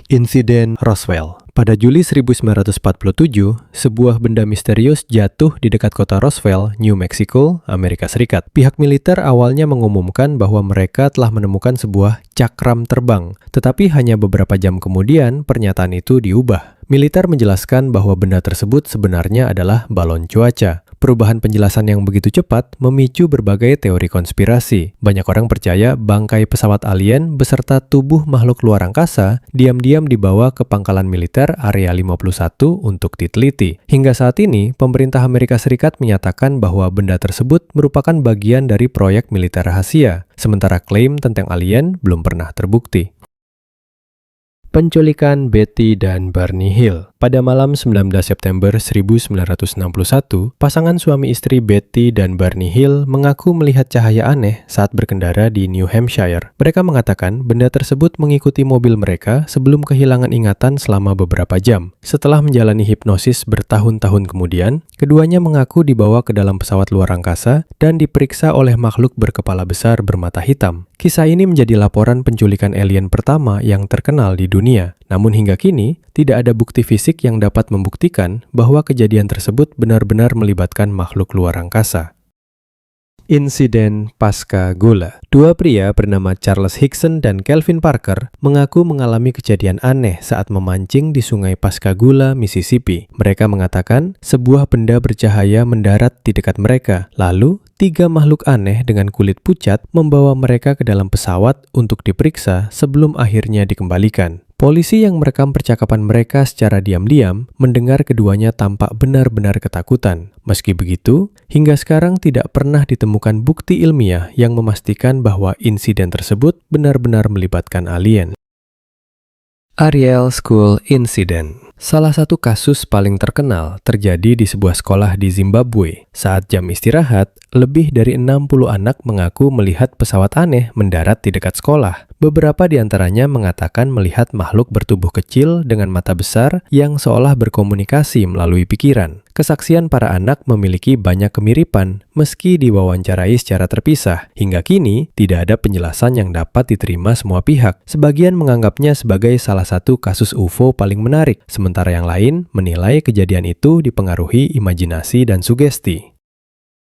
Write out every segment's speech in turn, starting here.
Insiden Roswell. Pada Juli 1947, sebuah benda misterius jatuh di dekat kota Roswell, New Mexico, Amerika Serikat. Pihak militer awalnya mengumumkan bahwa mereka telah menemukan sebuah cakram terbang, tetapi hanya beberapa jam kemudian pernyataan itu diubah. Militer menjelaskan bahwa benda tersebut sebenarnya adalah balon cuaca. Perubahan penjelasan yang begitu cepat memicu berbagai teori konspirasi. Banyak orang percaya bangkai pesawat alien beserta tubuh makhluk luar angkasa diam-diam dibawa ke pangkalan militer Area 51 untuk diteliti. Hingga saat ini, pemerintah Amerika Serikat menyatakan bahwa benda tersebut merupakan bagian dari proyek militer rahasia, sementara klaim tentang alien belum pernah terbukti. Penculikan Betty dan Barney Hill. Pada malam 19 September 1961, pasangan suami istri Betty dan Barney Hill mengaku melihat cahaya aneh saat berkendara di New Hampshire. Mereka mengatakan benda tersebut mengikuti mobil mereka sebelum kehilangan ingatan selama beberapa jam. Setelah menjalani hipnosis bertahun-tahun kemudian, keduanya mengaku dibawa ke dalam pesawat luar angkasa dan diperiksa oleh makhluk berkepala besar bermata hitam. Kisah ini menjadi laporan penculikan alien pertama yang terkenal di dunia. Namun hingga kini, tidak ada bukti fisik yang dapat membuktikan bahwa kejadian tersebut benar-benar melibatkan makhluk luar angkasa. Insiden Pasca Gula. Dua pria bernama Charles Hickson dan Kelvin Parker mengaku mengalami kejadian aneh saat memancing di sungai Pascagoula, Mississippi. Mereka mengatakan sebuah benda bercahaya mendarat di dekat mereka. Lalu, 3 makhluk aneh dengan kulit pucat membawa mereka ke dalam pesawat untuk diperiksa sebelum akhirnya dikembalikan. Polisi yang merekam percakapan mereka secara diam-diam mendengar keduanya tampak benar-benar ketakutan. Meski begitu, hingga sekarang tidak pernah ditemukan bukti ilmiah yang memastikan bahwa insiden tersebut benar-benar melibatkan alien. Ariel School Incident. Salah satu kasus paling terkenal terjadi di sebuah sekolah di Zimbabwe. Saat jam istirahat, lebih dari 60 anak mengaku melihat pesawat aneh mendarat di dekat sekolah. Beberapa di antaranya mengatakan melihat makhluk bertubuh kecil dengan mata besar yang seolah berkomunikasi melalui pikiran. Kesaksian para anak memiliki banyak kemiripan meski diwawancarai secara terpisah. Hingga kini, tidak ada penjelasan yang dapat diterima semua pihak. Sebagian menganggapnya sebagai salah satu kasus UFO paling menarik, sementara yang lain menilai kejadian itu dipengaruhi imajinasi dan sugesti.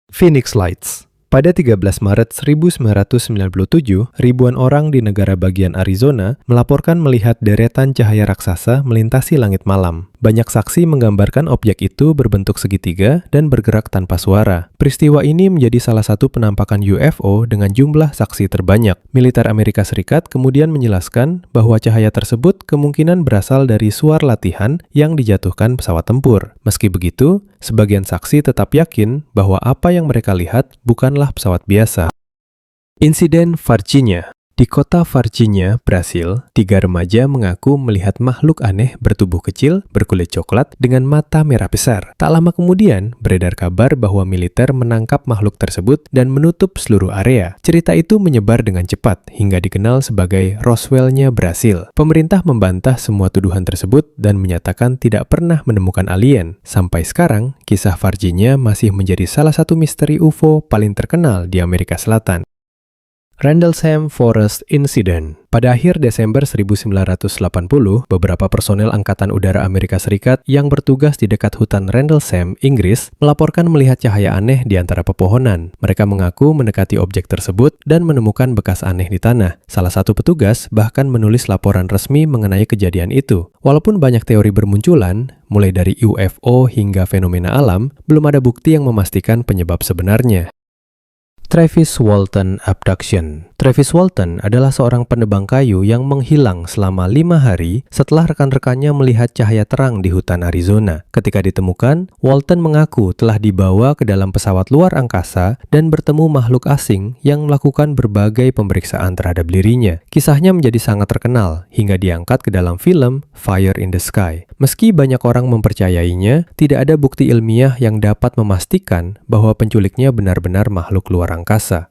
Phoenix Lights. Pada 13 Maret 1997, ribuan orang di negara bagian Arizona melaporkan melihat deretan cahaya raksasa melintasi langit malam. Banyak saksi menggambarkan objek itu berbentuk segitiga dan bergerak tanpa suara. Peristiwa ini menjadi salah satu penampakan UFO dengan jumlah saksi terbanyak. Militer Amerika Serikat kemudian menjelaskan bahwa cahaya tersebut kemungkinan berasal dari suar latihan yang dijatuhkan pesawat tempur. Meski begitu, sebagian saksi tetap yakin bahwa apa yang mereka lihat bukanlah pesawat biasa. Insiden Varginha. Di kota Varginha, Brasil, 3 remaja mengaku melihat makhluk aneh bertubuh kecil, berkulit coklat, dengan mata merah besar. Tak lama kemudian, beredar kabar bahwa militer menangkap makhluk tersebut dan menutup seluruh area. Cerita itu menyebar dengan cepat, hingga dikenal sebagai Roswell-nya Brasil. Pemerintah membantah semua tuduhan tersebut dan menyatakan tidak pernah menemukan alien. Sampai sekarang, kisah Varginha masih menjadi salah satu misteri UFO paling terkenal di Amerika Selatan. Rendlesham Forest Incident. Pada akhir Desember 1980, beberapa personel Angkatan Udara Amerika Serikat yang bertugas di dekat hutan Rendlesham, Inggris, melaporkan melihat cahaya aneh di antara pepohonan. Mereka mengaku mendekati objek tersebut dan menemukan bekas aneh di tanah. Salah satu petugas bahkan menulis laporan resmi mengenai kejadian itu. Walaupun banyak teori bermunculan, mulai dari UFO hingga fenomena alam, belum ada bukti yang memastikan penyebab sebenarnya. Travis Walton Abduction. Travis Walton adalah seorang penebang kayu yang menghilang selama 5 hari setelah rekan-rekannya melihat cahaya terang di hutan Arizona. Ketika ditemukan, Walton mengaku telah dibawa ke dalam pesawat luar angkasa dan bertemu makhluk asing yang melakukan berbagai pemeriksaan terhadap dirinya. Kisahnya menjadi sangat terkenal hingga diangkat ke dalam film Fire in the Sky. Meski banyak orang mempercayainya, tidak ada bukti ilmiah yang dapat memastikan bahwa penculiknya benar-benar makhluk luar angkasa.